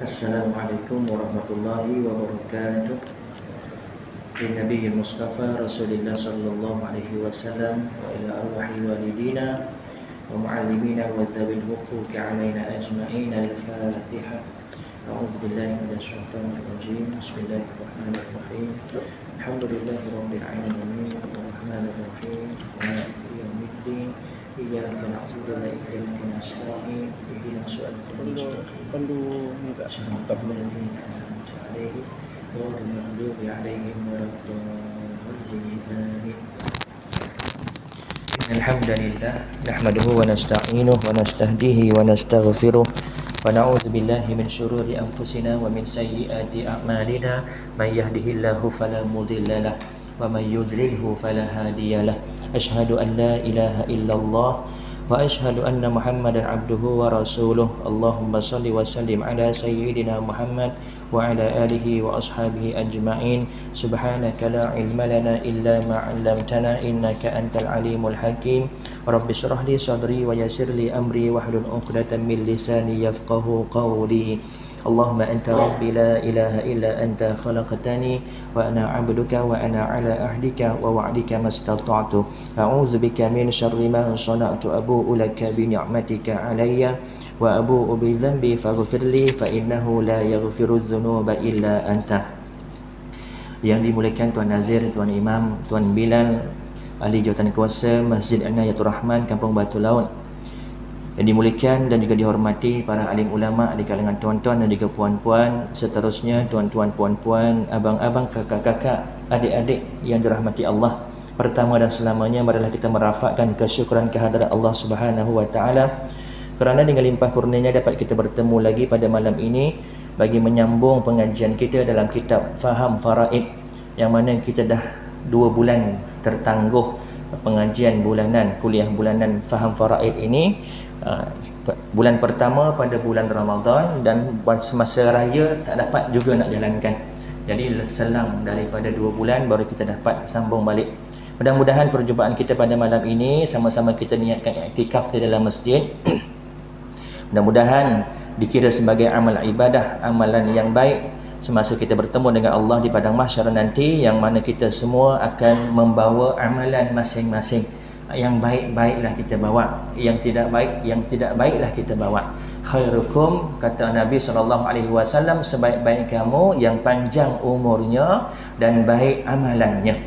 Assalamualaikum warahmatullahi wabarakatuh. Nabi Mustafa Rasulullah sallallahu alaihi wasallam wa ila arwahi walidina wa muallimina wa dhabil huquqi alaina ajma'in. Al-Fatihah. A'udzu billahi minasy syaithanir rajim. Bismillahirrahmanirrahim. Alhamdulillahi rabbil alamin arrahmanir rahim maliki yaumiddin. Iyyaka na'budu wa iyyaka nasta'in ihdinas siratal mustaqim Perlu minta صراط الذين أنعمت عليهم غير المغضوب عليهم ولا الضالين آمين. الحمد لله نحمده ونستعينه ونستهديه ونستغفره ونعوذ بالله من شرور أنفسنا ومن سيئات أعمالنا من يهده الله فلا مضل له ومن يضلله فلا هادي له أشهد أن لا إله إلا الله وأشهد أن محمدا عبده ورسوله اللهم صل وسلم على سيدنا محمد وعلى آله وأصحابه أجمعين سبحانك لا علم لنا إلا ما علمتنا إنك أنت العليم الحكيم رب اشرح لي صدري ويسر لي أمري واحلل عقدة من لساني يفقه قولي اللهم أنت ربي لا إله إلا أنت خلقتني وأنا عبدك وأنا على عهدك ووعدك ما استطعت أعوذ بك من شر ما صنعت أبوء لك بنعمتك علي وأبوء بذنبي فاغفر لي فإنه لا يغفر الذنوب إلا أنت. Yang dimuliakan Tuan Nazir, Tuan Imam, Tuan Bilal, Ahli Jawatan Kuasa Masjid Inayatul Rahman, Kampung Batu Laut, yang dimuliakan dan juga dihormati para alim ulama di kalangan tuan-tuan dan juga puan-puan, seterusnya tuan-tuan, puan-puan, abang-abang, kakak-kakak, adik-adik yang dirahmati Allah. Pertama dan selamanya marilah kita merafakkan kesyukuran kehadirat Allah Subhanahu wa taala kerana dengan limpah kurnianya dapat kita bertemu lagi pada malam ini bagi menyambung pengajian kita dalam kitab Faham Faraid, yang mana kita dah 2 bulan tertangguh pengajian bulanan, kuliah bulanan Faham Faraid ini. Bulan pertama pada bulan Ramadan dan semasa raya tak dapat juga nak jalankan. Jadi selang daripada 2 bulan baru kita dapat sambung balik. Mudah-mudahan perjumpaan kita pada malam ini sama-sama kita niatkan iktikaf di dalam masjid. Mudah-mudahan dikira sebagai amal ibadah, amalan yang baik semasa kita bertemu dengan Allah di padang mahsyar nanti, yang mana kita semua akan membawa amalan masing-masing. Yang baik-baiklah kita bawa, yang tidak baiklah kita bawa. Khairukum, kata Nabi SAW, sebaik-baik kamu yang panjang umurnya dan baik amalannya.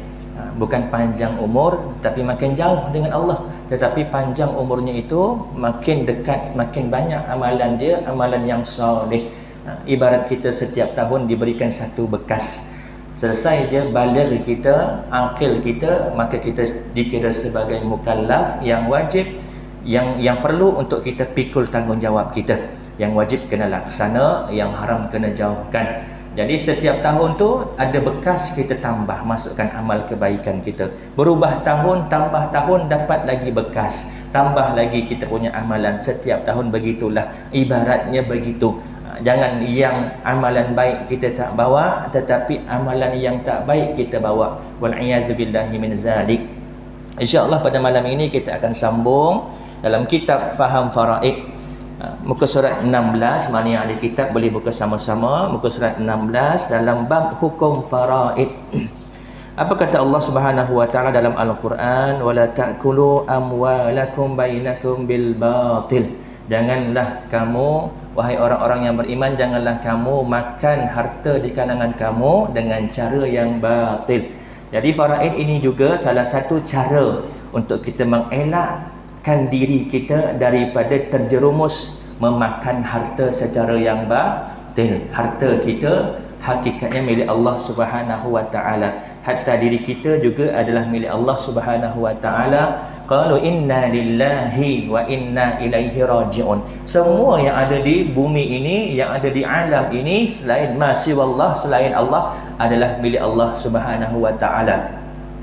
Bukan panjang umur tapi makin jauh dengan Allah, tetapi panjang umurnya itu makin dekat, makin banyak amalan dia, amalan yang soleh. Ibarat kita setiap tahun diberikan satu bekas. Selesai je baligh kita, akil kita, maka kita dikira sebagai mukallaf yang wajib, yang perlu untuk kita pikul tanggungjawab kita. Yang wajib kena laksana, yang haram kena jauhkan. Jadi setiap tahun tu ada bekas kita tambah, masukkan amal kebaikan kita. Berubah tahun, tambah tahun, dapat lagi bekas, tambah lagi kita punya amalan. Setiap tahun begitulah, ibaratnya begitu. Jangan yang amalan baik kita tak bawa, tetapi amalan yang tak baik kita bawa. Wal'iyazubillahi min zalik. InsyaAllah pada malam ini kita akan sambung dalam kitab Faham Faraid, muka surat 16. Mana yang ada kitab boleh buka sama-sama. Muka surat 16 dalam bab hukum faraid. Apa kata Allah Subhanahu wa taala dalam Al-Quran? Wala ta'kulu amwalakum bainakum bil batil. Janganlah kamu, wahai orang-orang yang beriman, janganlah kamu makan harta di kalangan kamu dengan cara yang batil. Jadi faraid ini juga salah satu cara untuk kita mengelakkan diri kita daripada terjerumus memakan harta secara yang batil. Harta kita hakikatnya milik Allah Subhanahu wa taala. Hatta diri kita juga adalah milik Allah Subhanahu wa taala. Qalu inna lillahi wa inna ilaihi raji'un. Semua yang ada di bumi ini, yang ada di alam ini, selain masiwallah, selain Allah, adalah milik Allah Subhanahu wa taala.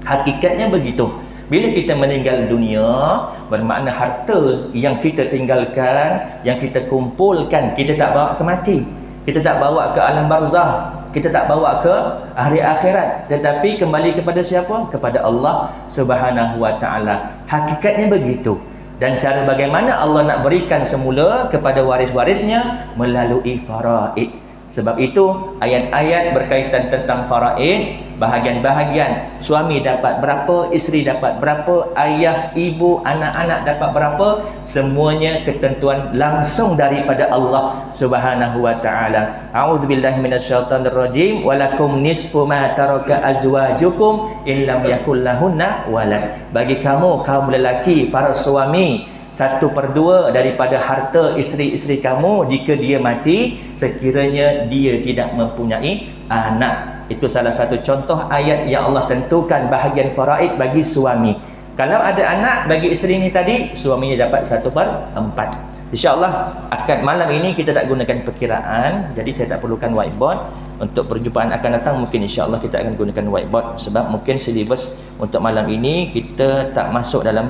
Hakikatnya begitu. Bila kita meninggal dunia, bermakna harta yang kita tinggalkan, yang kita kumpulkan, kita tak bawa ke mati, kita tak bawa ke alam barzah, kita tak bawa ke hari akhirat, tetapi kembali kepada siapa? Kepada Allah Subhanahu wa taala. Hakikatnya begitu. Dan cara bagaimana Allah nak berikan semula kepada waris-warisnya melalui faraid. Sebab itu ayat-ayat berkaitan tentang faraid, bahagian-bahagian, suami dapat berapa, isteri dapat berapa, ayah, ibu, anak-anak dapat berapa, semuanya ketentuan langsung daripada Allah Subhanahu wa taala. A'udzubillahi minasyaitonirrajim. Walakum nisfu ma taraka azwajukum illam yakul lahunna walad. Bagi kamu kaum lelaki, para suami, 1/2 daripada harta isteri-isteri kamu jika dia mati sekiranya dia tidak mempunyai anak. Itu salah satu contoh ayat yang Allah tentukan bahagian faraid bagi suami. Kalau ada anak bagi isteri ini tadi, suaminya dapat 1/4. InsyaAllah akad malam ini kita tak gunakan perkiraan, jadi saya tak perlukan whiteboard. Untuk perjumpaan akan datang mungkin insyaAllah kita akan gunakan whiteboard, sebab mungkin silibus untuk malam ini kita tak masuk dalam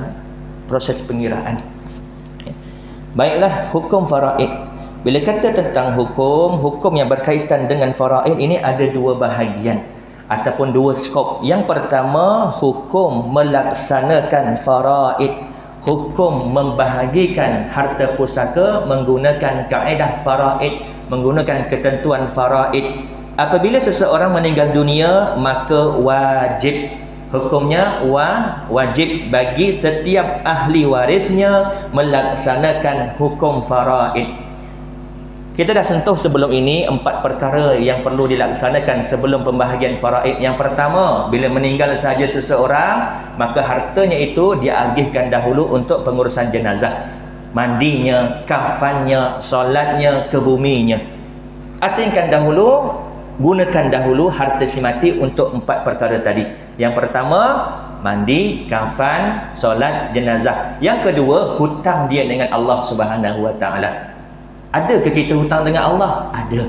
proses pengiraan. Baiklah, hukum faraid. Bila kata tentang hukum yang berkaitan dengan faraid ini ada dua bahagian ataupun dua skop. Yang pertama, hukum melaksanakan faraid, hukum membahagikan harta pusaka menggunakan kaedah faraid, menggunakan ketentuan faraid. Apabila seseorang meninggal dunia, maka wajib, hukumnya wajib bagi setiap ahli warisnya melaksanakan hukum faraid. Kita dah sentuh sebelum ini 4 perkara yang perlu dilaksanakan sebelum pembahagian faraid. Yang pertama, bila meninggal sahaja seseorang, maka hartanya itu diagihkan dahulu untuk pengurusan jenazah, mandinya, kafannya, solatnya, kebuminya. Asingkan dahulu, gunakan dahulu harta si mati untuk 4 perkara tadi. Yang pertama, mandi, kafan, solat jenazah. Yang kedua, hutang dia dengan Allah Subhanahu wa taala. Adakah kita hutang dengan Allah? Ada.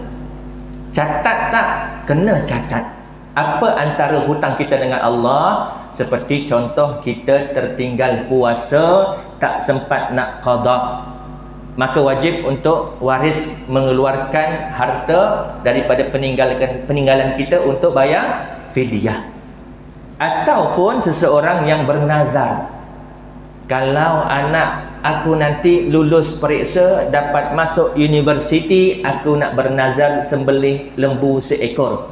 Catat tak? Kena catat. Apa antara hutang kita dengan Allah? Seperti contoh kita tertinggal puasa, tak sempat nak qada, maka wajib untuk waris mengeluarkan harta daripada peninggalan kita untuk bayar fidyah. Ataupun seseorang yang bernazar, kalau anak aku nanti lulus periksa dapat masuk universiti, aku nak bernazar sembelih lembu seekor.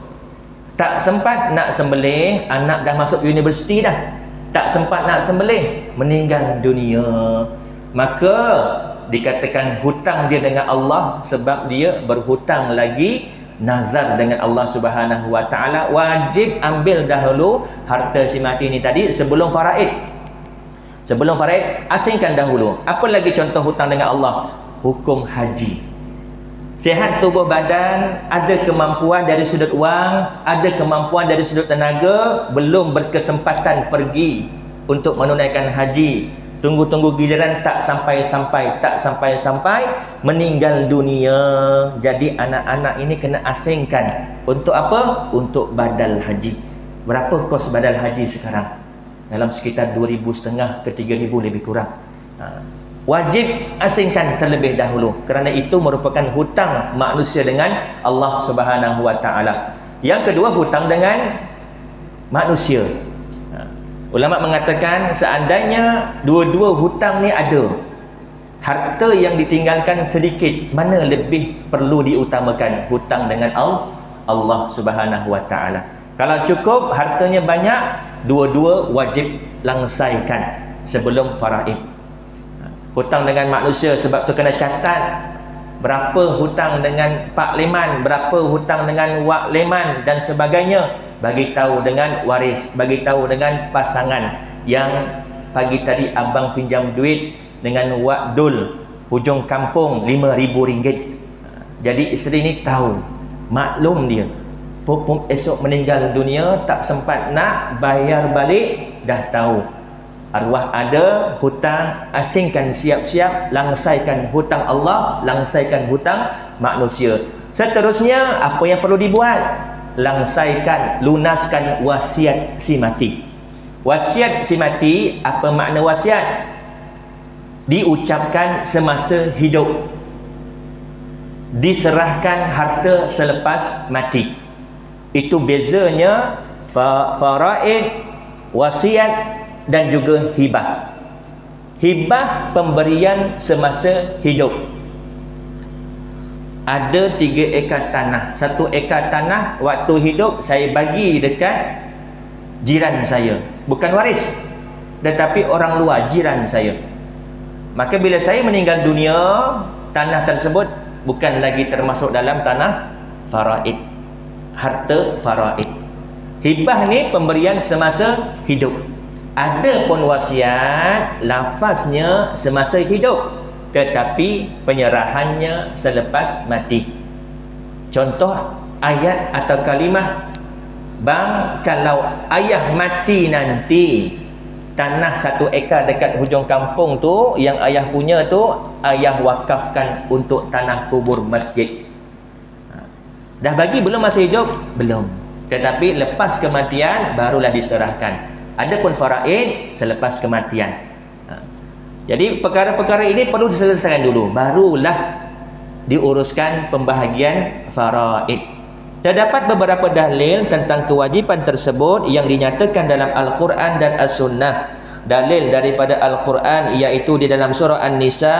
Tak sempat nak sembelih, anak dah masuk universiti dah, tak sempat nak sembelih, meninggal dunia, maka dikatakan hutang dia dengan Allah sebab dia berhutang lagi nazar dengan Allah Subhanahu wa taala. Wajib ambil dahulu harta si mati ni tadi sebelum faraid. Sebelum faraid, asingkan dahulu. Apa lagi contoh hutang dengan Allah? Hukum haji. Sihat tubuh badan, ada kemampuan dari sudut wang, ada kemampuan dari sudut tenaga, belum berkesempatan pergi untuk menunaikan haji. Tunggu-tunggu giliran tak sampai-sampai, meninggal dunia. Jadi anak-anak ini kena asingkan. Untuk apa? Untuk badal haji. Berapa kos badal haji sekarang? Dalam sekitar 2,500 ke 3,000 lebih kurang. Wajib asingkan terlebih dahulu, kerana itu merupakan hutang manusia dengan Allah Subhanahu wa taala. Yang kedua, hutang dengan manusia. Ulama mengatakan seandainya dua-dua hutang ni ada, harta yang ditinggalkan sedikit, mana lebih perlu diutamakan? Hutang dengan Allah Subhanahu wa taala. Kalau cukup hartanya banyak, dua-dua wajib langsaikan sebelum faraid. Hutang dengan manusia, sebab tu kena catat berapa hutang dengan Pak Leman, berapa hutang dengan Wak Leman dan sebagainya. Bagi tahu dengan waris, bagi tahu dengan pasangan. Yang pagi tadi abang pinjam duit dengan Wak Dul hujung kampung RM5,000. Jadi isteri ni tahu, maklum dia. Esok meninggal dunia, tak sempat nak bayar balik, dah tahu. Arwah ada hutang, asingkan siap-siap, langsaikan hutang Allah, langsaikan hutang manusia. Seterusnya, apa yang perlu dibuat? Langsaikan, lunaskan wasiat si mati. Wasiat si mati, apa makna wasiat? Diucapkan semasa hidup, diserahkan harta selepas mati. Itu bezanya faraid, wasiat dan juga hibah. Hibah pemberian semasa hidup. Ada 3 ekar tanah. 1 ekar tanah waktu hidup saya bagi dekat jiran saya. Bukan waris, tetapi orang luar, jiran saya. Maka bila saya meninggal dunia, tanah tersebut bukan lagi termasuk dalam tanah faraid, harta faraid. Hibah ni pemberian semasa hidup. Ada pun wasiat, lafaznya semasa hidup, tetapi penyerahannya selepas mati. Contoh ayat atau kalimah, bang, kalau ayah mati nanti, tanah 1 ekar dekat hujung kampung tu yang ayah punya tu, ayah wakafkan untuk tanah kubur masjid. Dah bagi belum masa hidup? Belum. Tetapi lepas kematian barulah diserahkan. Adapun faraid selepas kematian. Jadi perkara-perkara ini perlu diselesaikan dulu, barulah diuruskan pembahagian faraid. Terdapat beberapa dalil tentang kewajipan tersebut yang dinyatakan dalam Al-Quran dan As-Sunnah. Dalil daripada Al-Quran iaitu di dalam surah An-Nisa,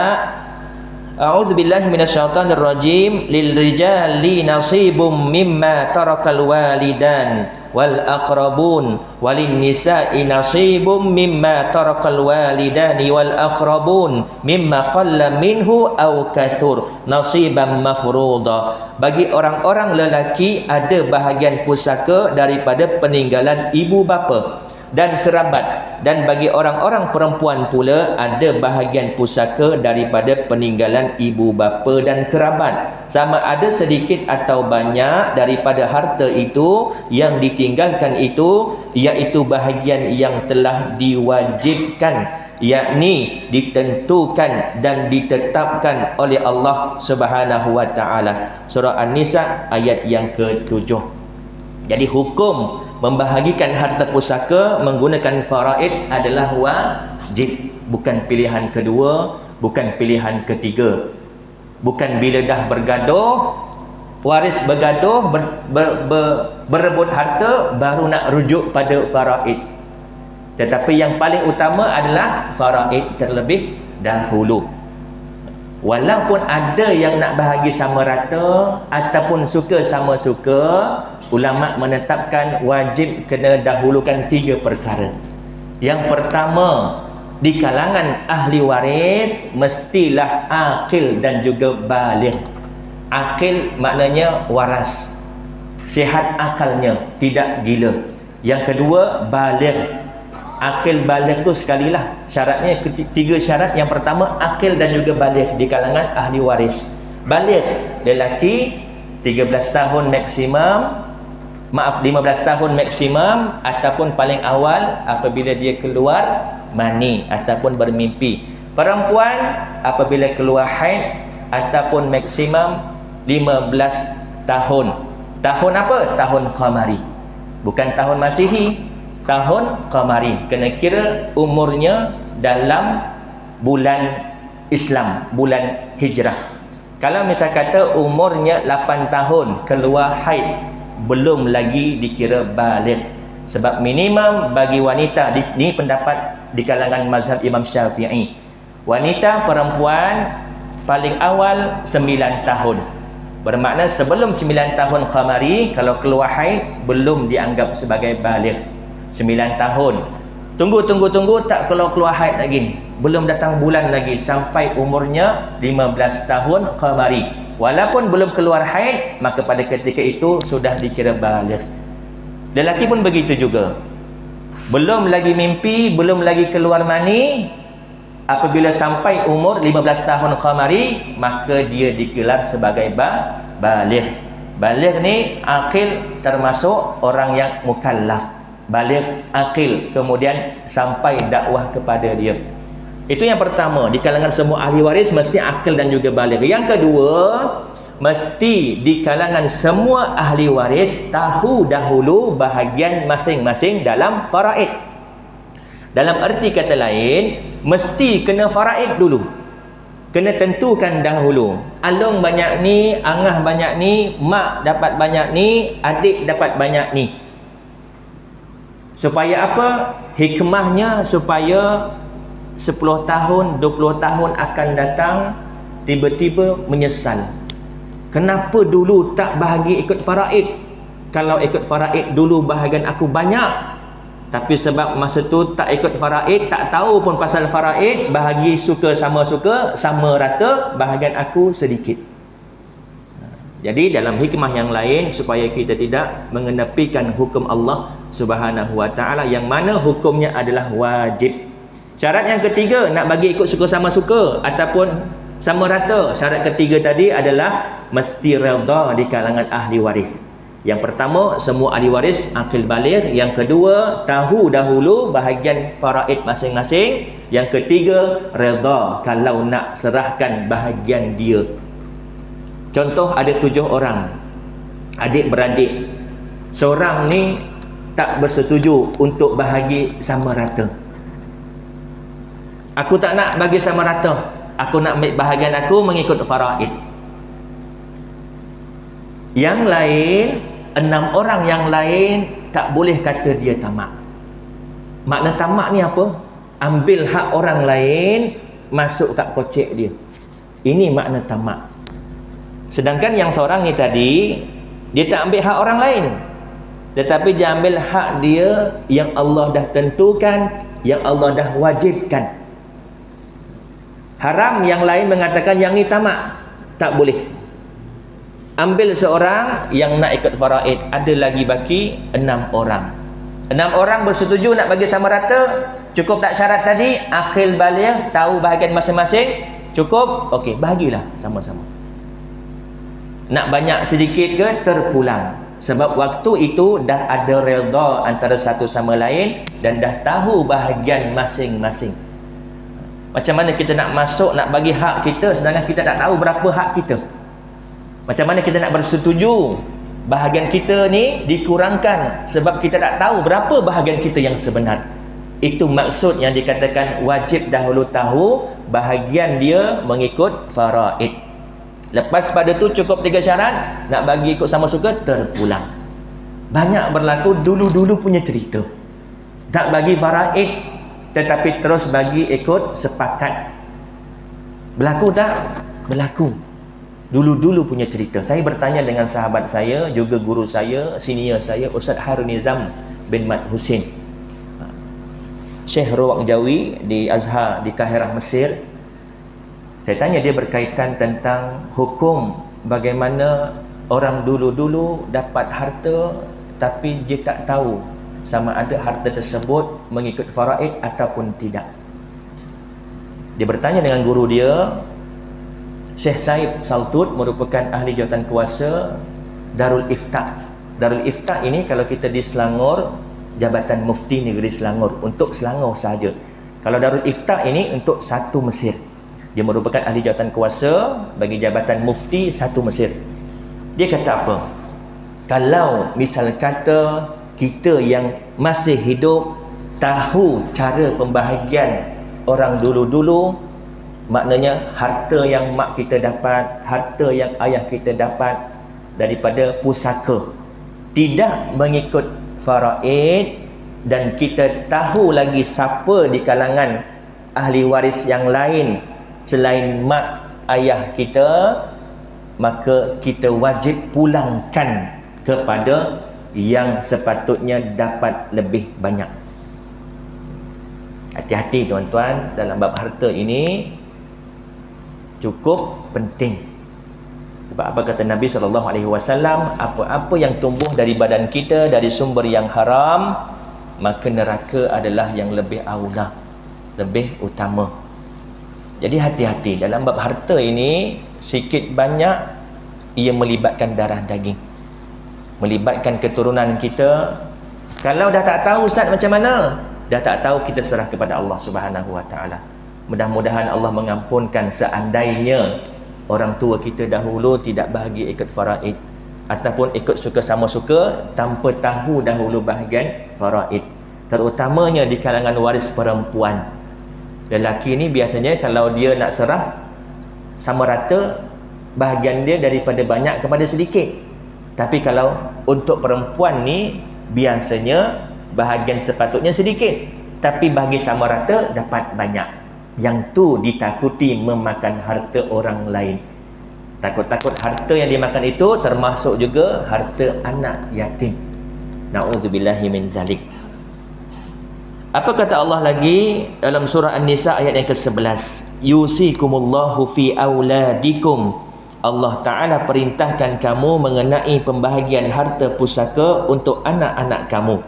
A'udzubillahi minasyaitonirrajim, lil rijali nasibum mimma tarakal walidan wal aqrabun walin nisa'i nasibum mimma tarakal walidani wal aqrabun mimma qalla minhu aw kathur nasiban mafruḍa. Bagi orang-orang lelaki ada bahagian pusaka daripada peninggalan ibu bapa dan kerabat, dan bagi orang-orang perempuan pula ada bahagian pusaka daripada peninggalan ibu bapa dan kerabat, sama ada sedikit atau banyak daripada harta itu yang ditinggalkan itu, iaitu bahagian yang telah diwajibkan, yakni ditentukan dan ditetapkan oleh Allah Subhanahu wa taala. Surah An-Nisa ayat yang ke-7. Jadi hukum membahagikan harta pusaka menggunakan faraid adalah wajib, bukan pilihan kedua, bukan pilihan ketiga. Bukan bila dah bergaduh, waris bergaduh, berebut harta, baru nak rujuk pada faraid. Tetapi yang paling utama adalah faraid terlebih dahulu. Walaupun ada yang nak bahagi sama rata ataupun suka sama suka, ulama menetapkan wajib kena dahulukan 3 perkara. Yang pertama, di kalangan ahli waris mestilah akil dan juga baligh. Akil maknanya waras, sihat akalnya, tidak gila. Yang kedua, baligh. Akil baligh tu sekalilah syaratnya 3 syarat. Yang pertama, akil dan juga baligh di kalangan ahli waris. Baligh lelaki 13 tahun maksimum, 15 tahun maksimum, ataupun paling awal apabila dia keluar mani ataupun bermimpi. Perempuan apabila keluar haid ataupun maksimum 15 tahun. Tahun apa? Tahun qamari, bukan tahun masihi. Tahun qamari, kena kira umurnya dalam bulan Islam, bulan hijrah. Kalau misal kata umurnya 8 tahun keluar haid, belum lagi dikira baligh. Sebab minimum bagi wanita, ini pendapat di kalangan mazhab Imam Syafi'i, wanita perempuan paling awal 9 tahun. Bermakna sebelum 9 tahun qamari, kalau keluar haid belum dianggap sebagai baligh. 9 tahun. Tunggu, tak keluar haid lagi. Belum datang bulan lagi sampai umurnya 15 tahun qamari. Walaupun belum keluar haid, maka pada ketika itu sudah dikira baligh. Lelaki pun begitu juga. Belum lagi mimpi, belum lagi keluar mani, apabila sampai umur 15 tahun qamari, maka dia digelar sebagai baligh. Baligh ni akil, termasuk orang yang mukallaf. Baligh akil, kemudian sampai dakwah kepada dia. Itu yang pertama, di kalangan semua ahli waris mesti akil dan juga baligh. Yang kedua, mesti di kalangan semua ahli waris tahu dahulu bahagian masing-masing dalam faraid. Dalam erti kata lain, mesti kena faraid dulu, kena tentukan dahulu. Alung banyak ni, angah banyak ni, mak dapat banyak ni, adik dapat banyak ni. Supaya apa? Hikmahnya supaya 10 tahun, 20 tahun akan datang, tiba-tiba menyesal. Kenapa dulu tak bahagi ikut faraid? Kalau ikut faraid dulu bahagian aku banyak. Tapi sebab masa tu tak ikut faraid, tak tahu pun pasal faraid, bahagi suka, sama rata, bahagian aku sedikit. Jadi dalam hikmah yang lain, supaya kita tidak mengenepikan hukum Allah Subhanahu wa ta'ala, yang mana hukumnya adalah wajib. Syarat yang ketiga, nak bagi ikut suka sama suka ataupun sama rata. Syarat ketiga tadi adalah mesti redha di kalangan ahli waris. Yang pertama, semua ahli waris akil baligh. Yang kedua, tahu dahulu bahagian faraid masing-masing. Yang ketiga, redha kalau nak serahkan bahagian dia. Contoh, ada 7 orang adik-beradik. Seorang ni tak bersetuju untuk bahagi sama rata. Aku tak nak bagi sama rata, aku nak ambil bahagian aku mengikut faraid. Yang lain, 6 orang yang lain tak boleh kata dia tamak. Makna tamak ni apa? Ambil hak orang lain, masuk kat kocek dia. Ini makna tamak. Sedangkan yang seorang ni tadi, dia tak ambil hak orang lain, tetapi dia ambil hak dia yang Allah dah tentukan, yang Allah dah wajibkan. Haram yang lain mengatakan yang ni tamak, tak boleh. Ambil seorang yang nak ikut faraid, ada lagi baki 6 orang. 6 orang bersetuju nak bagi sama rata. Cukup tak syarat tadi? Akil baligh, tahu bahagian masing-masing. Cukup? Okey, bahagilah sama-sama. Nak banyak sedikit ke, terpulang. Sebab waktu itu dah ada redha antara satu sama lain dan dah tahu bahagian masing-masing. Macam mana kita nak masuk, nak bagi hak kita sedangkan kita tak tahu berapa hak kita? Macam mana kita nak bersetuju bahagian kita ni dikurangkan sebab kita tak tahu berapa bahagian kita yang sebenar? Itu maksud yang dikatakan wajib dahulu tahu bahagian dia mengikut faraid. Lepas pada tu cukup 3 syarat, nak bagi ikut sama suka, terpulang. Banyak berlaku dulu-dulu punya cerita. Tak bagi faraid, tetapi terus bagi ikut sepakat. Berlaku tak? Berlaku. Dulu-dulu punya cerita. Saya bertanya dengan sahabat saya, juga guru saya, senior saya, Ustaz Harun Nizam bin Mat Husin, Syekh Rawak Jawi di Azhar di Kahirah, Mesir. Saya tanya dia berkaitan tentang hukum bagaimana orang dulu-dulu dapat harta tapi dia tak tahu sama ada harta tersebut mengikut faraid ataupun tidak. Dia bertanya dengan guru dia, Syekh Said Saltut, merupakan ahli jawatan kuasa Darul Ifta. Darul Ifta ini kalau kita di Selangor, Jabatan Mufti Negeri Selangor, untuk Selangor sahaja. Kalau Darul Ifta ini untuk satu Mesir. Dia merupakan ahli jawatan kuasa bagi Jabatan Mufti satu Mesir. Dia kata apa? Kalau misal kata kita yang masih hidup tahu cara pembahagian orang dulu-dulu, maknanya harta yang mak kita dapat, harta yang ayah kita dapat daripada pusaka, tidak mengikut faraid, dan kita tahu lagi siapa di kalangan ahli waris yang lain selain mak ayah kita, maka kita wajib pulangkan kepada yang sepatutnya dapat lebih banyak. Hati-hati tuan-tuan, dalam bab harta ini cukup penting. Sebab apa kata Nabi SAW? Apa-apa yang tumbuh dari badan kita dari sumber yang haram, maka neraka adalah yang lebih aula, lebih utama. Jadi hati-hati dalam bab harta ini. Sikit banyak ia melibatkan darah daging, melibatkan keturunan kita. Kalau dah tak tahu Ustaz macam mana, dah tak tahu, kita serah kepada Allah Subhanahu wa ta'ala. Mudah-mudahan Allah mengampunkan seandainya orang tua kita dahulu tidak bahagi ikut faraid ataupun ikut suka sama suka tanpa tahu dahulu bahagian faraid, terutamanya di kalangan waris perempuan. Lelaki ni biasanya kalau dia nak serah sama rata, bahagian dia daripada banyak kepada sedikit. Tapi kalau untuk perempuan ni biasanya bahagian sepatutnya sedikit, tapi bagi sama rata dapat banyak. Yang tu ditakuti memakan harta orang lain. Takut-takut harta yang dimakan itu termasuk juga harta anak yatim. Na'udzubillahi min zalik. Apa kata Allah lagi dalam surah An-Nisa ayat yang ke-11? Yusikumullahu fi auladikum. Allah Ta'ala perintahkan kamu mengenai pembahagian harta pusaka untuk anak-anak kamu.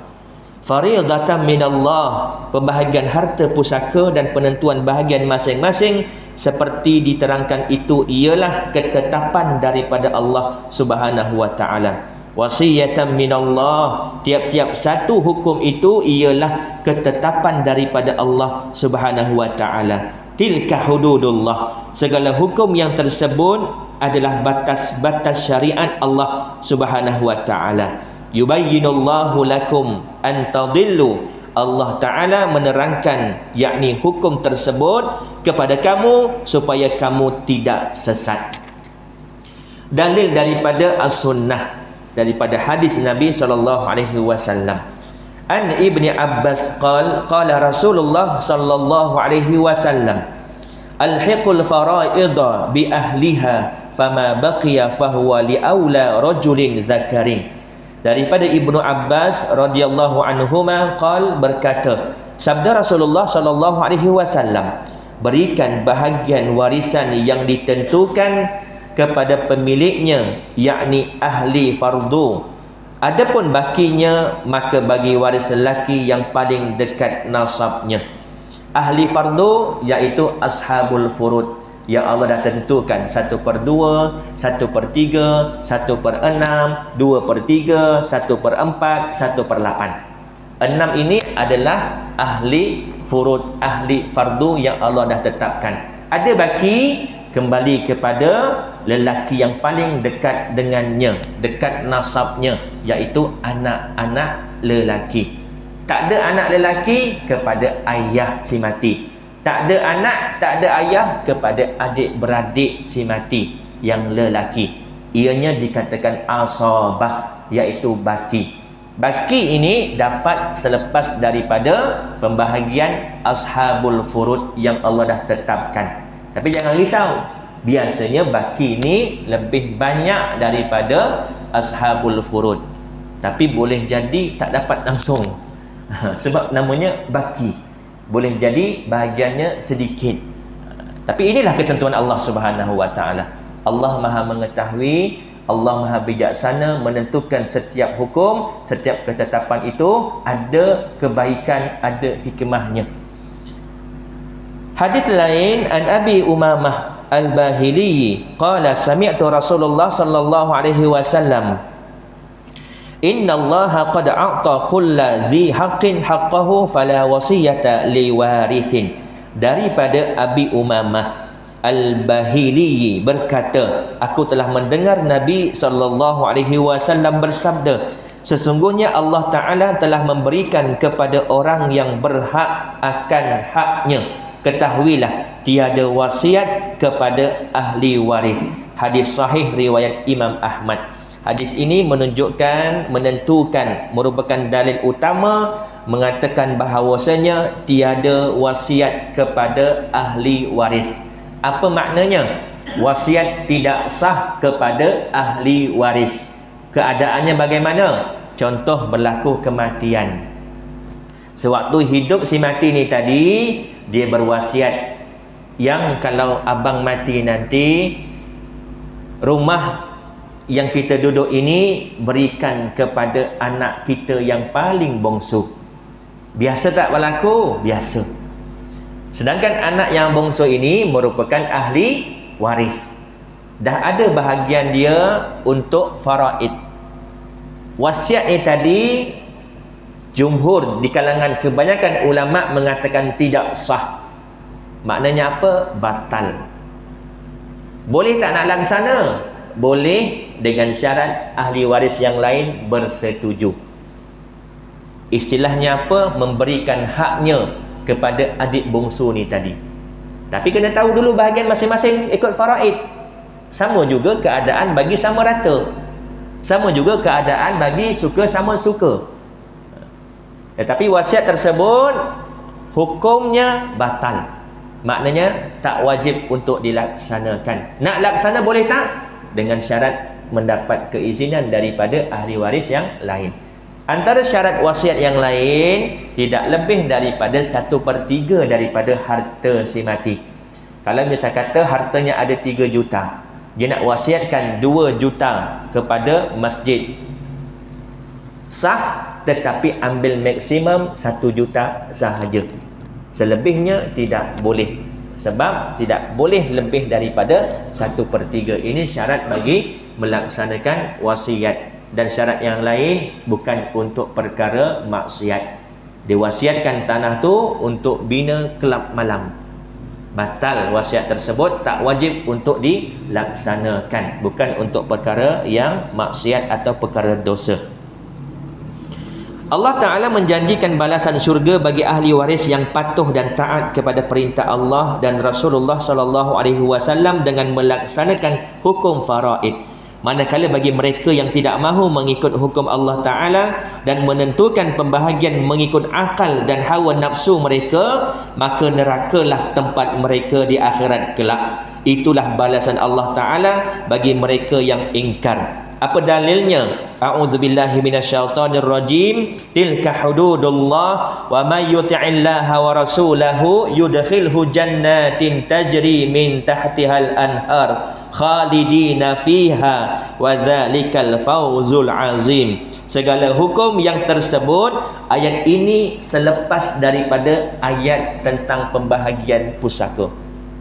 Fariidatan minallah. Pembahagian harta pusaka dan penentuan bahagian masing-masing seperti diterangkan itu ialah ketetapan daripada Allah Subhanahu wa Ta'ala. Wasiyatan minallah. Tiap-tiap satu hukum itu ialah ketetapan daripada Allah Subhanahu wa Ta'ala. Tilka hududullah. Segala hukum yang tersebut adalah batas-batas syariat Allah Subhanahu wa Ta'ala. Yubayyinullahu lakum an tadillu. Allah Ta'ala menerangkan yakni hukum tersebut kepada kamu supaya kamu tidak sesat. Dalil daripada as-sunnah, daripada hadis Nabi sallallahu alaihi wasallam. An Ibni Abbas qala Rasulullah sallallahu alaihi wasallam, alhiqul faraidha bi ahliha fama baqiya fahuwa li aula rajulin zakarin. Daripada Ibnu Abbas radhiyallahu anhuma berkata, sabda Rasulullah sallallahu alaihi wasallam, berikan bahagian warisan yang ditentukan kepada pemiliknya, yakni ahli fardu. Adapun bakinya maka bagi waris lelaki yang paling dekat nasabnya. Ahli fardu iaitu ashabul furud, yang Allah dah tentukan 1/2, 1/3, 1/6, 2/3, 1/4, 1/8. 6 ini adalah ahli furud, ahli fardu yang Allah dah tetapkan. Ada baki kembali kepada lelaki yang paling dekat dengannya, dekat nasabnya, iaitu anak-anak lelaki. Tak ada anak lelaki kepada ayah si mati. Tak ada anak, tak ada ayah kepada adik-beradik si mati yang lelaki. Ianya dikatakan asabah, iaitu baki. Baki ini dapat selepas daripada pembahagian ashabul furud yang Allah dah tetapkan. Tapi jangan risau, biasanya baki ini lebih banyak daripada ashabul furud. Tapi boleh jadi tak dapat langsung. Sebab namanya baki. Boleh jadi bahagiannya sedikit. Tapi inilah ketentuan Allah Subhanahu wa Ta'ala. Allah Maha mengetahui, Allah Maha bijaksana menentukan setiap hukum, setiap ketetapan itu ada kebaikan, ada hikmahnya. Hadis lain, an Abi Umamah Al-Bahili qala sami'tu Rasulullah sallallahu alaihi wasallam, inna Allaha qad a'ta kulla dhi haqqin haqqahu fala wasiyata li warithin. Daripada Abi Umamah Al-Bahili berkata, aku telah mendengar Nabi sallallahu alaihi wasallam bersabda, sesungguhnya Allah Ta'ala telah memberikan kepada orang yang berhak akan haknya. Ketahuilah, tiada wasiat kepada ahli waris. Hadis sahih riwayat Imam Ahmad. Hadis ini menunjukkan, menentukan, merupakan dalil utama mengatakan bahawasanya tiada wasiat kepada ahli waris. Apa maknanya? Wasiat tidak sah kepada ahli waris. Keadaannya bagaimana? Contoh berlaku kematian. Sewaktu hidup si mati ni tadi, dia berwasiat yang kalau abang mati nanti, rumah yang kita duduk ini berikan kepada anak kita yang paling bongsu. Biasa tak berlaku? Biasa. Sedangkan anak yang bongsu ini merupakan ahli waris. Dah ada bahagian dia untuk faraid. Wasiat ni tadi, jumhur di kalangan kebanyakan ulama mengatakan tidak sah. Maknanya apa? Batal. Boleh tak nak laksana? Boleh, dengan syarat ahli waris yang lain bersetuju. Istilahnya apa? Memberikan haknya kepada adik bongsu ni tadi. Tapi kena tahu dulu bahagian masing-masing ikut faraid. Sama juga keadaan bagi sama rata. Sama juga keadaan bagi suka sama suka. Tetapi wasiat tersebut hukumnya batal. Maknanya tak wajib untuk dilaksanakan. Nak laksana boleh tak? Dengan syarat mendapat keizinan daripada ahli waris yang lain. Antara syarat wasiat yang lain, tidak lebih daripada 1/3 daripada harta si mati. Kalau misal kata hartanya ada 3 juta, dia nak wasiatkan 2 juta kepada masjid, sah, tetapi ambil maksimum 1 juta sahaja. Selebihnya tidak boleh. Sebab tidak boleh lebih daripada 1/3. Ini syarat bagi melaksanakan wasiat. Dan syarat yang lain bukan untuk perkara maksiat. Diwasiatkan tanah tu untuk bina kelab malam, batal wasiat tersebut, tak wajib untuk dilaksanakan. Bukan untuk perkara yang maksiat atau perkara dosa. Allah Ta'ala menjanjikan balasan syurga bagi ahli waris yang patuh dan taat kepada perintah Allah dan Rasulullah SAW dengan melaksanakan hukum faraid. Manakala bagi mereka yang tidak mahu mengikut hukum Allah Ta'ala dan menentukan pembahagian mengikut akal dan hawa nafsu mereka, maka nerakalah tempat mereka di akhirat kelak. Itulah balasan Allah Ta'ala bagi mereka yang ingkar. Apa dalilnya? A'udzubillahi minasyaitonirrajim. Tilka hududullah wa may yuti'illaha wa rasulahu yudkhilhu jannatin tajri min tahtihal anhar khalidina fiha wa dzalikal fawzul azim. Segala hukum yang tersebut, ayat ini selepas daripada ayat tentang pembahagian pusaka.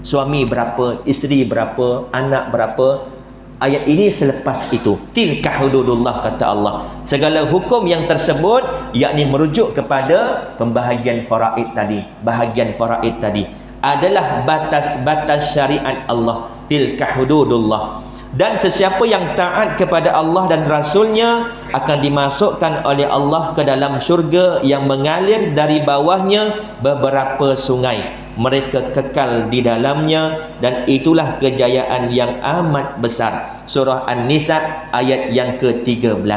Suami berapa, isteri berapa, anak berapa. Ayat ini selepas itu. Tilka hududullah, kata Allah. Segala hukum yang tersebut, yakni merujuk kepada pembahagian faraid tadi. Bahagian faraid tadi adalah batas-batas syariat Allah. Tilka hududullah. Dan sesiapa yang taat kepada Allah dan Rasulnya akan dimasukkan oleh Allah ke dalam syurga yang mengalir dari bawahnya beberapa sungai. Mereka kekal di dalamnya, dan itulah kejayaan yang amat besar. Surah An-Nisa ayat yang ke-13.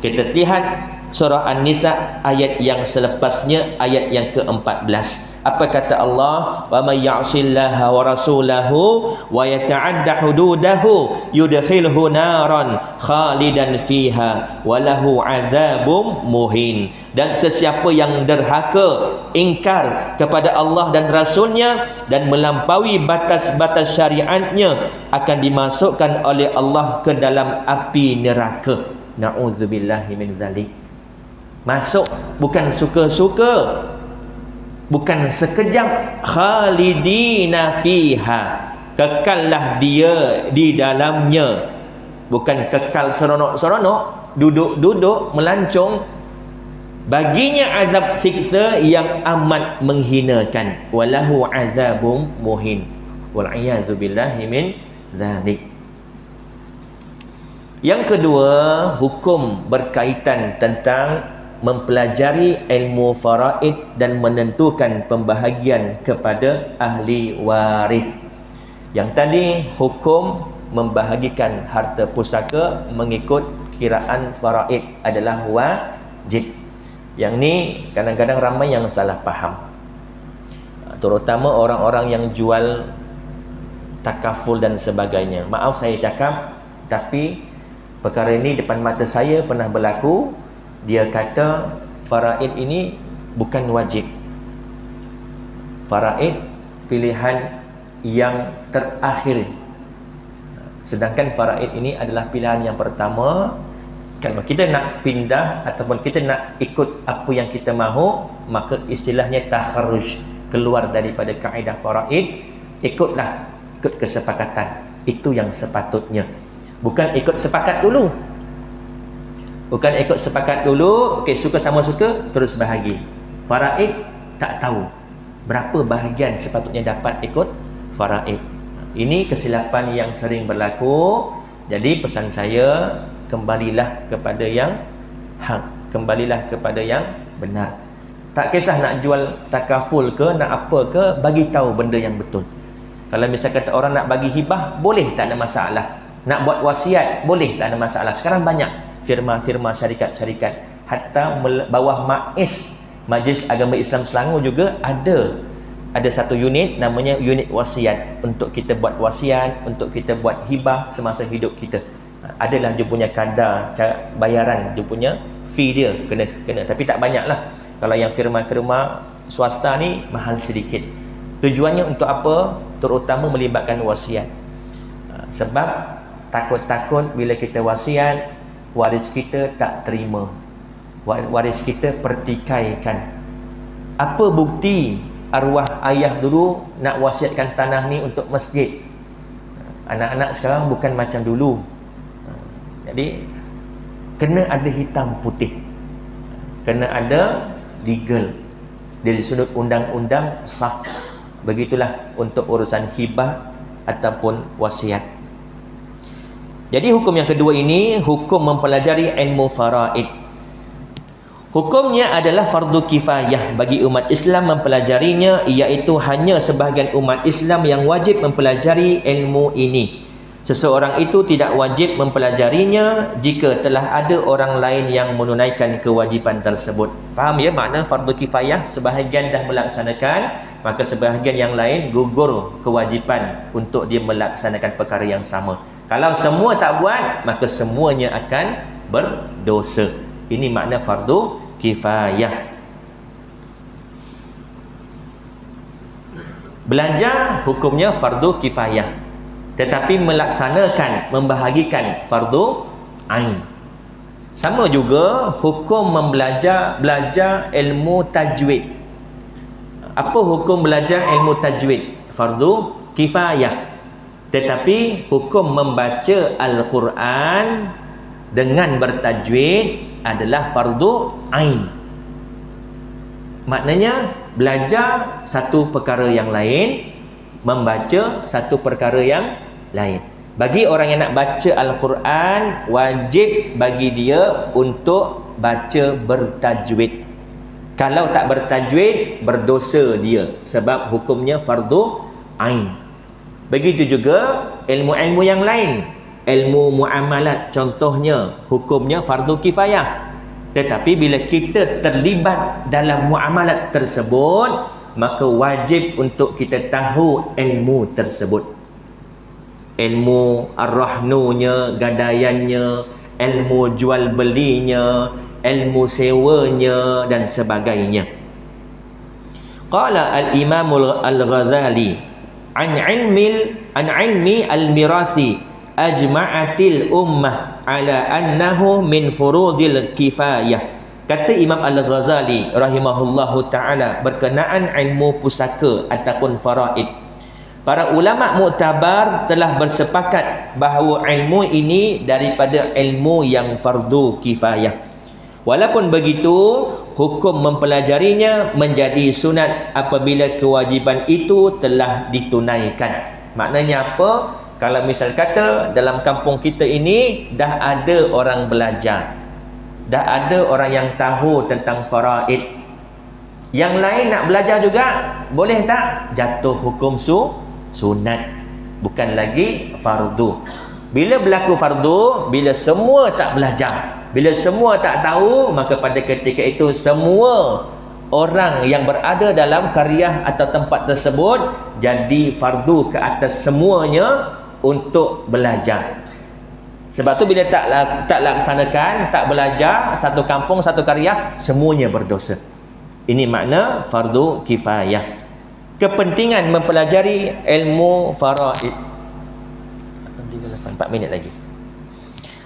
Kita lihat surah An-Nisa ayat yang selepasnya, ayat yang ke-14. Apa kata Allah? Wa may ya'sillaha wa rasulahu wa yata'adda hududahu yudkhilhu naran khalidan fiha wa lahu 'adzabum muhin. Dan sesiapa yang derhaka, ingkar kepada Allah dan Rasulnya dan melampaui batas-batas syariatnya akan dimasukkan oleh Allah ke dalam api neraka. Na'udzubillahi min zalik. Masuk bukan suka-suka, bukan sekejap. Khalidina fiha, kekallah dia di dalamnya. Bukan kekal seronok-seronok, duduk-duduk melancong. Baginya azab siksa yang amat menghinakan. Walahu azabum muhin. Wal'iyazu billahi min zalik. Yang kedua, hukum berkaitan tentang mempelajari ilmu faraid dan menentukan pembahagian kepada ahli waris. Yang tadi hukum membahagikan harta pusaka mengikut kiraan faraid adalah wajib. Yang ni kadang-kadang ramai yang salah faham, terutama orang-orang yang jual takaful dan sebagainya. Maaf saya cakap, tapi perkara ini depan mata saya pernah berlaku. Dia kata faraid ini bukan wajib. Faraid pilihan yang terakhir. Sedangkan faraid ini adalah pilihan yang pertama. Kalau kita nak pindah ataupun kita nak ikut apa yang kita mahu, maka istilahnya takharruj, keluar daripada kaedah faraid. Ikutlah, ikut kesepakatan. Itu yang sepatutnya. Bukan ikut sepakat dulu. Bukan ikut sepakat dulu, okey, suka sama suka, terus bahagi. Faraid tak tahu berapa bahagian sepatutnya dapat ikut faraid. Ini kesilapan yang sering berlaku. Jadi pesan saya, kembalilah kepada yang hak, kembalilah kepada yang benar. Tak kisah nak jual takaful ke, nak apa ke, bagi tahu benda yang betul. Kalau misal kata orang nak bagi hibah, boleh, tak ada masalah. Nak buat wasiat, boleh, tak ada masalah. Sekarang banyak firma-firma, syarikat-syarikat, hatta bawah MAIS, Majlis Agama Islam Selangor juga ada ada satu unit namanya unit wasiat, untuk kita buat wasiat, untuk kita buat hibah semasa hidup kita. Adalah dia punya kadar cara bayaran, dia punya fee dia kena tapi tak banyak lah. Kalau yang firma-firma swasta ni mahal sedikit. Tujuannya untuk apa? Terutama melibatkan wasiat. Sebab takut-takut bila kita wasiat, waris kita tak terima, waris kita pertikaikan. Apa bukti arwah ayah dulu nak wasiatkan tanah ni untuk masjid? Anak-anak sekarang bukan macam dulu. Jadi kena ada hitam putih, kena ada legal dari sudut undang-undang sah. Begitulah untuk urusan hibah ataupun wasiat. Jadi hukum yang kedua ini, hukum mempelajari ilmu faraid. Hukumnya adalah fardu kifayah bagi umat Islam mempelajarinya, iaitu hanya sebahagian umat Islam yang wajib mempelajari ilmu ini. Seseorang itu tidak wajib mempelajarinya jika telah ada orang lain yang menunaikan kewajipan tersebut. Faham ya makna fardu kifayah? Sebahagian dah melaksanakan, maka sebahagian yang lain gugur kewajipan untuk dia melaksanakan perkara yang sama. Kalau semua tak buat, maka semuanya akan berdosa. Ini makna fardu kifayah. Belajar hukumnya fardu kifayah, tetapi melaksanakan, membahagikan fardu ain. Sama juga hukum belajar ilmu tajwid. Apa hukum belajar ilmu tajwid? Fardu kifayah. Tetapi hukum membaca Al-Quran dengan bertajwid adalah fardu ain. Maknanya belajar satu perkara yang lain, membaca satu perkara yang lain. Bagi orang yang nak baca Al-Quran, wajib bagi dia untuk baca bertajwid. Kalau tak bertajwid, berdosa dia, sebab hukumnya fardu ain. Begitu juga ilmu-ilmu yang lain. Ilmu muamalat contohnya, hukumnya fardu kifayah. Tetapi bila kita terlibat dalam muamalat tersebut, maka wajib untuk kita tahu ilmu tersebut. Ilmu ar-rahnunya, gadaiannya, ilmu jual belinya, ilmu sewanya dan sebagainya. Qala al-Imam al-Ghazali an ilmi al-mirasi ajma'atil ummah ala annahu min furudil kifayah. Kata Imam Al-Ghazali rahimahullahu ta'ala berkenaan ilmu pusaka ataupun faraid, para ulama muktabar telah bersepakat bahawa ilmu ini daripada ilmu yang fardu kifayah. Walaupun begitu, hukum mempelajarinya menjadi sunat apabila kewajipan itu telah ditunaikan. Maknanya apa? Kalau misal kata dalam kampung kita ini dah ada orang belajar, dah ada orang yang tahu tentang faraid, yang lain nak belajar juga, boleh tak? Jatuh hukum sunat, bukan lagi fardu. Bila berlaku fardu? Bila semua tak belajar, bila semua tak tahu, maka pada ketika itu semua orang yang berada dalam qaryah atau tempat tersebut jadi fardu ke atas semuanya untuk belajar. Sebab tu bila tak laksanakan, tak belajar, satu kampung, satu qaryah, semuanya berdosa. Ini makna fardu kifayah. Kepentingan mempelajari ilmu faraid. 4 minit lagi.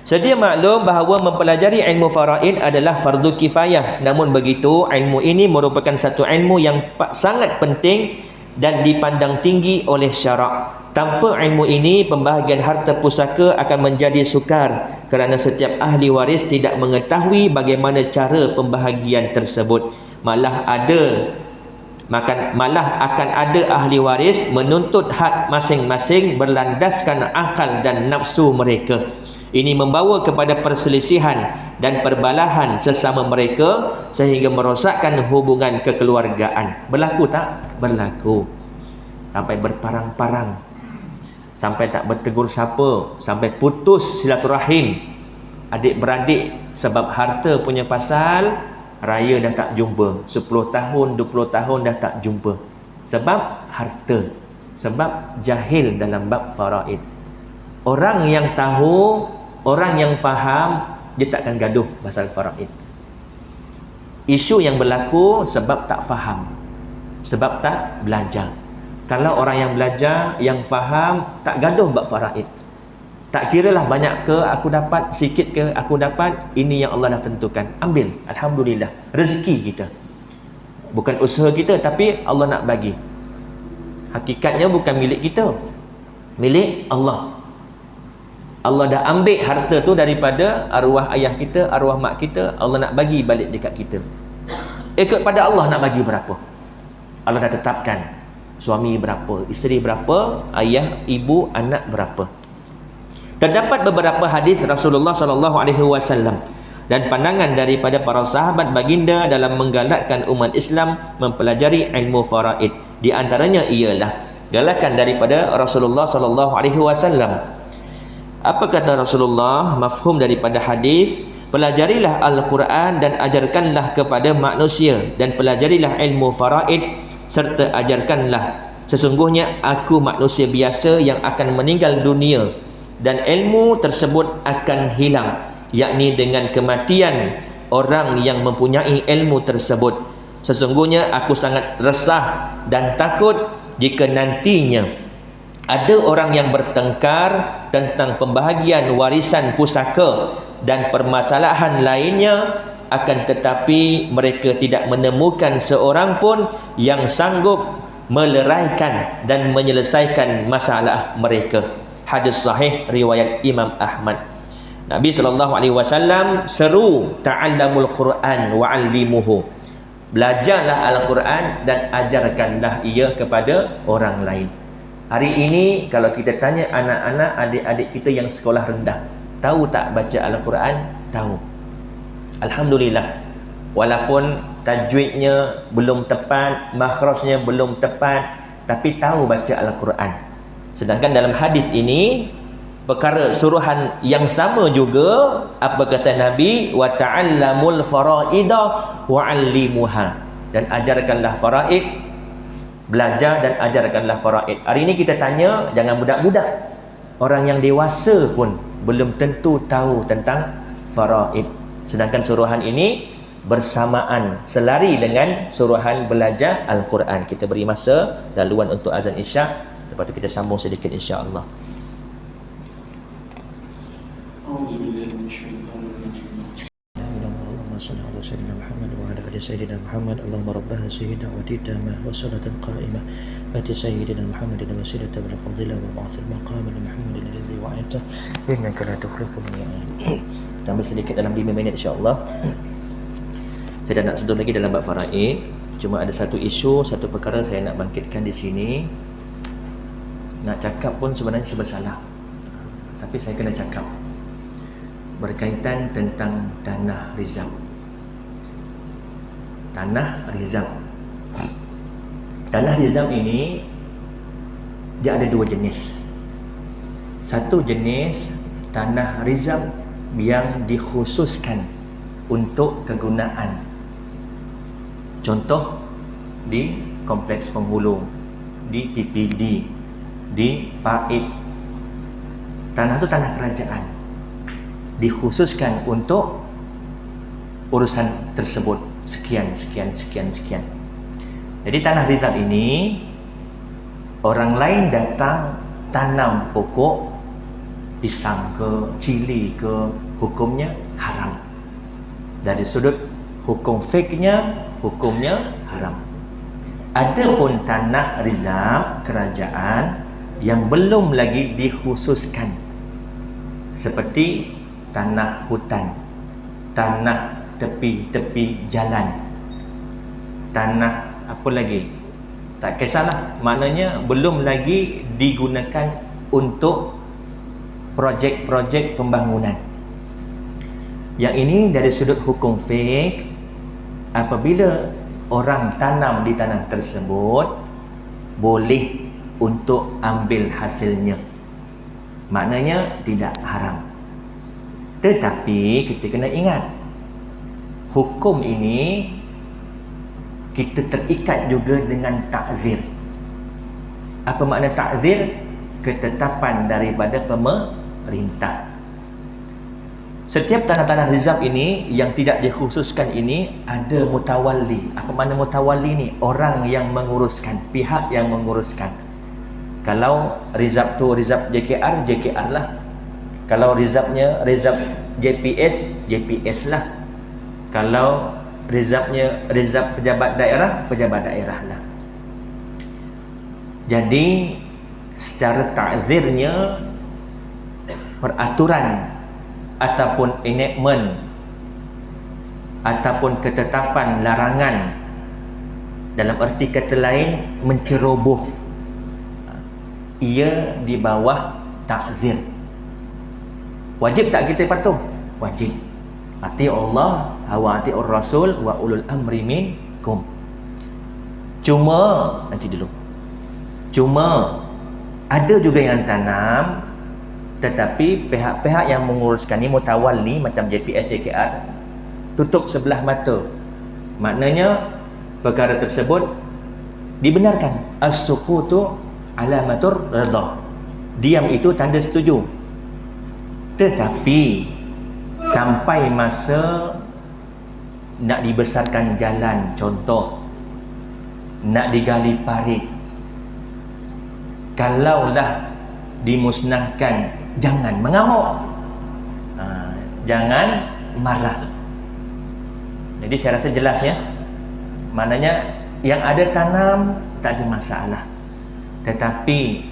Sedia maklum bahawa mempelajari ilmu faraid adalah fardu kifayah. Namun begitu, ilmu ini merupakan satu ilmu yang sangat penting dan dipandang tinggi oleh syarak. Tanpa ilmu ini, pembahagian harta pusaka akan menjadi sukar kerana setiap ahli waris tidak mengetahui bagaimana cara pembahagian tersebut. Malah akan ada ahli waris menuntut hak masing-masing berlandaskan akal dan nafsu mereka. Ini membawa kepada perselisihan dan perbalahan sesama mereka sehingga merosakkan hubungan kekeluargaan. Berlaku tak? Berlaku. Sampai berparang-parang, sampai tak bertegur sapa, sampai putus silaturahim adik-beradik sebab harta punya pasal. Raya dah tak jumpa, 10 tahun, 20 tahun dah tak jumpa. Sebab harta, sebab jahil dalam bab faraid. Orang yang tahu, orang yang faham, dia takkan gaduh pasal faraid. Isu yang berlaku sebab tak faham, sebab tak belajar. Kalau orang yang belajar, yang faham, tak gaduh bab faraid. Tak kiralah banyak ke aku dapat, sikit ke aku dapat, ini yang Allah dah tentukan. Ambil, alhamdulillah, rezeki kita. Bukan usaha kita, tapi Allah nak bagi. Hakikatnya bukan milik kita, milik Allah. Allah dah ambil harta tu daripada arwah ayah kita, arwah mak kita. Allah nak bagi balik dekat kita. Ikut pada Allah nak bagi berapa. Allah dah tetapkan. Suami berapa, isteri berapa, ayah, ibu, anak berapa. Terdapat beberapa hadis Rasulullah SAW dan pandangan daripada para sahabat baginda dalam menggalakkan umat Islam mempelajari ilmu faraid. Di antaranya ialah galakan daripada Rasulullah SAW. Apa kata Rasulullah? Mafhum daripada hadis, pelajarilah Al-Quran dan ajarkanlah kepada manusia, dan pelajarilah ilmu faraid serta ajarkanlah. Sesungguhnya aku manusia biasa yang akan meninggal dunia dan ilmu tersebut akan hilang, yakni dengan kematian orang yang mempunyai ilmu tersebut. Sesungguhnya aku sangat resah dan takut jika nantinya ada orang yang bertengkar tentang pembahagian warisan pusaka dan permasalahan lainnya, akan tetapi mereka tidak menemukan seorang pun yang sanggup meleraikan dan menyelesaikan masalah mereka. Hadis sahih riwayat Imam Ahmad. Nabi SAW seru ta'allamul Quran wa'allimuhu. Belajarlah Al-Quran dan ajarkanlah ia kepada orang lain. Hari ini kalau kita tanya anak-anak, adik-adik kita yang sekolah rendah, tahu tak baca Al-Quran? Tahu. Alhamdulillah. Walaupun tajwidnya belum tepat, makhrajnya belum tepat, tapi tahu baca Al-Quran. Sedangkan dalam hadis ini, perkara suruhan yang sama juga, apa kata Nabi? Wa ta'allamul faraida wa'allimuha. Dan ajarkanlah faraid, belajar dan ajarkanlah faraid. Hari ini kita tanya, jangan budak-budak, orang yang dewasa pun belum tentu tahu tentang faraid. Sedangkan suruhan ini bersamaan, selari dengan suruhan belajar Al-Quran. Kita beri masa laluan untuk azan Isyak, lepas tu kita sambung sedikit insya-Allah. Allahumma salli ala sayyidina Muhammad wa ala ali sayyidina Muhammad. Allahumma rabbaha sayyidina wa titamah wa salatan qa'imah ati sayyidina Muhammad wa wasilata wal fadila wa ba'athil maqam al mahmud alladhi wa'ata innaka la tukhliqul mi'ad. Tambah sedikit dalam 5 minit insya-Allah. Saya dah nak sentuh lagi dalam bab faraid. Cuma ada satu isu, satu perkara saya nak bangkitkan di sini. Nak cakap pun sebenarnya sebersalah, tapi saya kena cakap berkaitan tentang tanah rizab. Tanah rizab. Tanah rizab ini dia ada dua jenis. Satu jenis tanah rizab yang dikhususkan untuk kegunaan. Contoh di Kompleks Penghulu, di PPD, di Paid. Tanah itu tanah kerajaan, dikhususkan untuk urusan tersebut. Sekian. Jadi tanah rizab ini, orang lain datang tanam pokok pisang ke, cili ke, hukumnya haram. Dari sudut hukum fiknya, hukumnya haram. Adapun tanah rizab kerajaan yang belum lagi dikhususkan, seperti tanah hutan, tanah tepi-tepi jalan, tanah apa lagi, tak kisahlah, maknanya belum lagi digunakan untuk projek-projek pembangunan. Yang ini dari sudut hukum fiqh, apabila orang tanam di tanah tersebut, boleh untuk ambil hasilnya, maknanya tidak haram. Tetapi kita kena ingat, hukum ini kita terikat juga dengan takzir. Apa makna ta'zir? Ketetapan daripada pemerintah. Setiap tanah-tanah rizab ini yang tidak dikhususkan ini ada mutawalli. Apa makna mutawalli ni? Orang yang menguruskan, pihak yang menguruskan. Kalau rizab tu rizab JKR, JKR lah. Kalau rizabnya rizab JPS, JPS lah. Kalau rizabnya rizab pejabat daerah, pejabat daerah lah. Jadi secara ta'zirnya, peraturan ataupun enactment ataupun ketetapan larangan, dalam erti kata lain menceroboh, ia di bawah ta'zir. Wajib tak kita patuh? Wajib. Ati Allah wa atiur rasul wa ulul amri minkum. Cuma ada juga yang tanam, tetapi pihak-pihak yang menguruskan ni mutawalli macam JPS, JKR tutup sebelah mata. Maknanya perkara tersebut dibenarkan. As-sukutu alamatur redha. Diam itu tanda setuju. Tetapi sampai masa nak dibesarkan jalan, contoh nak digali parit, kalaulah dimusnahkan, jangan mengamuk, jangan marah. Jadi saya rasa jelas ya. Maknanya yang ada tanam tak ada masalah. Tetapi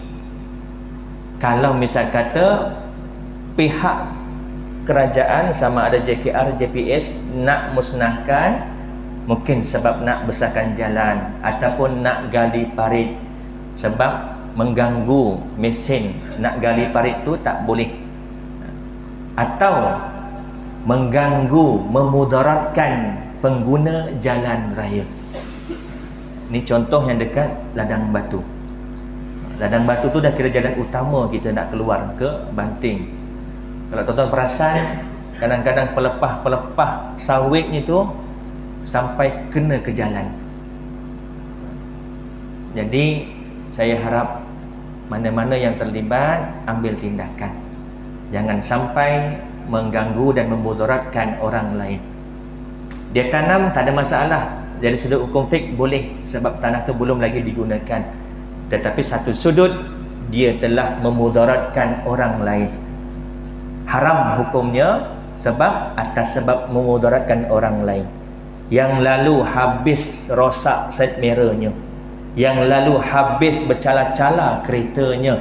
kalau misal kata pihak kerajaan sama ada JKR, JPS nak musnahkan, mungkin sebab nak besarkan jalan ataupun nak gali parit, sebab mengganggu mesin nak gali parit tu tak boleh, atau mengganggu, memudaratkan pengguna jalan raya. Ni contoh yang dekat Ladang Batu. Ladang Batu tu dah kira jalan utama kita nak keluar ke Banting. Kalau tuan-tuan perasan, kadang-kadang pelepah-pelepah sawit ni tu sampai kena ke jalan. Jadi saya harap mana-mana yang terlibat ambil tindakan. Jangan sampai mengganggu dan memudaratkan orang lain. Dia tanam tak ada masalah, dari sudut hukum fiqh boleh, sebab tanah tu belum lagi digunakan. Tetapi satu sudut dia telah memudaratkan orang lain. Haram hukumnya sebab atas sebab memudaratkan orang lain. Yang lalu habis rosak set merahnya, yang lalu habis bercala-cala keretanya,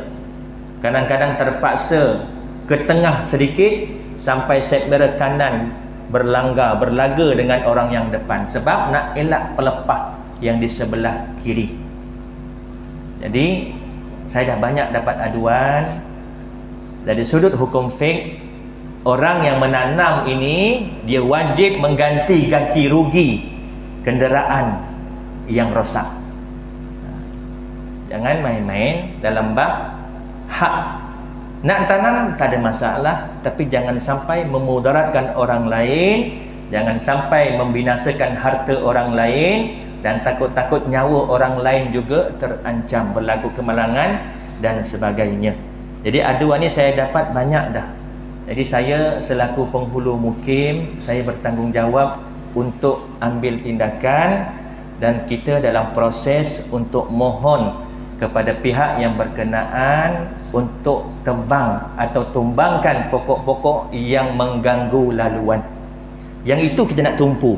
kadang-kadang terpaksa ke tengah sedikit sampai set merah kanan berlaga dengan orang yang depan, sebab nak elak pelepah yang di sebelah kiri. Jadi saya dah banyak dapat aduan dari sudut hukum fiqh. Orang yang menanam ini dia wajib mengganti rugi kenderaan yang rosak. Jangan main-main dalam bab hak. Nak tanam tak ada masalah, tapi jangan sampai memudaratkan orang lain, jangan sampai membinasakan harta orang lain, dan takut-takut nyawa orang lain juga terancam, berlaku kemalangan dan sebagainya. Jadi aduan ni saya dapat banyak dah. Jadi saya selaku penghulu mukim, saya bertanggungjawab untuk ambil tindakan, dan kita dalam proses untuk mohon kepada pihak yang berkenaan untuk tebang atau tumbangkan pokok-pokok yang mengganggu laluan. Yang itu kita nak tumpu.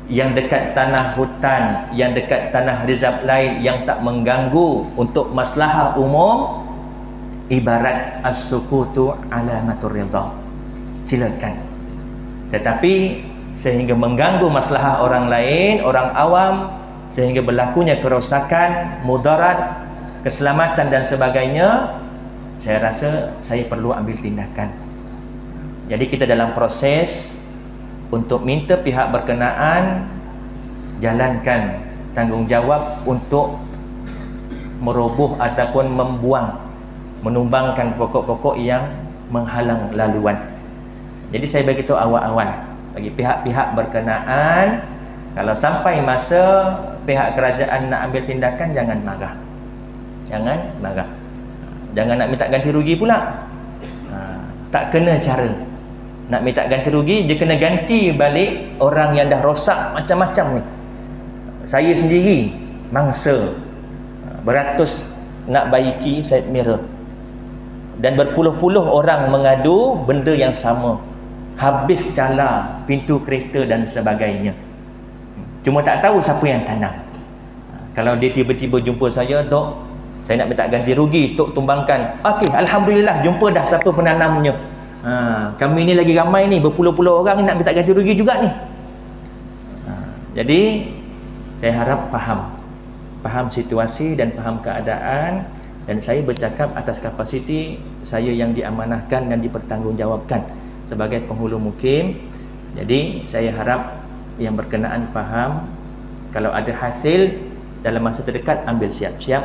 Yang dekat tanah hutan, yang dekat tanah rizab lain yang tak mengganggu untuk maslahah umum, ibarat as-sukutu alamatur ridha. Silakan. Tetapi sehingga mengganggu maslahah orang lain, orang awam, sehingga berlakunya kerosakan, mudarat, keselamatan dan sebagainya, saya rasa saya perlu ambil tindakan. Jadi kita dalam proses untuk minta pihak berkenaan jalankan tanggungjawab untuk meroboh ataupun menumbangkan pokok-pokok yang menghalang laluan. Jadi saya bagi tahu awal-awal bagi pihak-pihak berkenaan, kalau sampai masa pihak kerajaan nak ambil tindakan, jangan marah. Jangan marah. Jangan nak minta ganti rugi pula. Tak kena cara. Nak minta ganti rugi, dia kena ganti balik orang yang dah rosak macam-macam ni. Saya sendiri mangsa beratus nak baiki Syed Mira, dan berpuluh-puluh orang mengadu benda yang sama, habis cala pintu kereta dan sebagainya. Cuma tak tahu siapa yang tanam. Kalau dia tiba-tiba jumpa saya, Tok, saya nak minta ganti rugi, Tok tumbangkan. Okey, alhamdulillah, jumpa dah siapa penanamnya. Kami ni lagi ramai ni, berpuluh-puluh orang nak minta ganti rugi juga ni. Jadi saya harap faham situasi dan faham keadaan, dan saya bercakap atas kapasiti saya yang diamanahkan dan dipertanggungjawabkan sebagai penghulu mukim. Jadi saya harap yang berkenaan faham. Kalau ada hasil dalam masa terdekat, ambil siap-siap,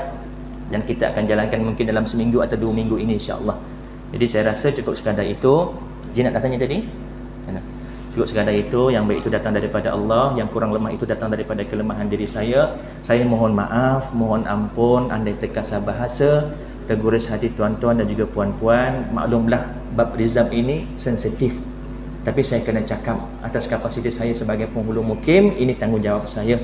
dan kita akan jalankan mungkin dalam seminggu atau 2 minggu ini, insya-Allah. Jadi saya rasa cukup sekadar itu. Jin nak tanya tadi? Cukup sekadar itu. Yang baik itu datang daripada Allah, yang kurang lemah itu datang daripada kelemahan diri saya. Saya mohon maaf, mohon ampun andai terkasar bahasa, tergores hati tuan-tuan dan juga puan-puan. Maklumlah bab rizab ini sensitif, tapi saya kena cakap atas kapasiti saya sebagai penghulu mukim. Ini tanggungjawab saya.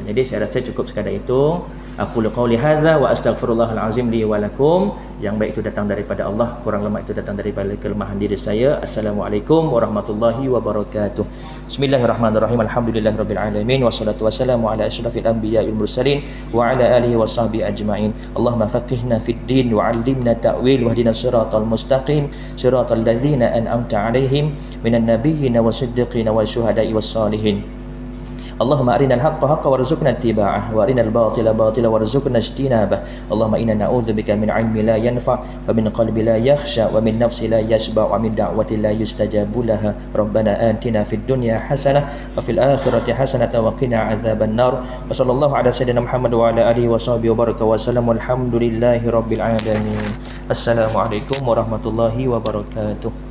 Jadi saya rasa cukup sekadar itu. Aku qauli hadza wa astaghfirullahal azim li wa lakum. Yang baik itu datang daripada Allah, kurang lemah itu datang daripada kelemahan diri saya. Assalamualaikum warahmatullahi wabarakatuh. Bismillahirrahmanirrahim. Alhamdulillahirabbil alamin, wassalatu wassalamu ala asyrafil anbiya'il mursalin wa ala alihi washabbihi ajmain. Allahumma faqihna fid din wa 'allimna ta'wil wahdinas siratal mustaqim, siratal ladzina an'amta 'alaihim minan nabiyyin wasiddiqin wasyuhada'i wassalihin. Allahumma arinal haqqa haqqa warzuqna ittiba'ah wa arinal batila batila warzuqna ijtinabah. Allahumma inna na'udzubika min 'ilmin la yanfa' wa min qalbin la yakhsha wa min nafsin la yashba' wa min da'watin la yustajabu laha. Rabbana atina fid dunya hasanah wa fil akhirati hasanah wa qina 'adzaban nar. Wa sallallahu ala sayyidina Muhammad wa ala alihi wa sahbihi wa baraka wa sallam. Walhamdulillahi rabbil alamin. Assalamualaikum warahmatullahi wabarakatuh.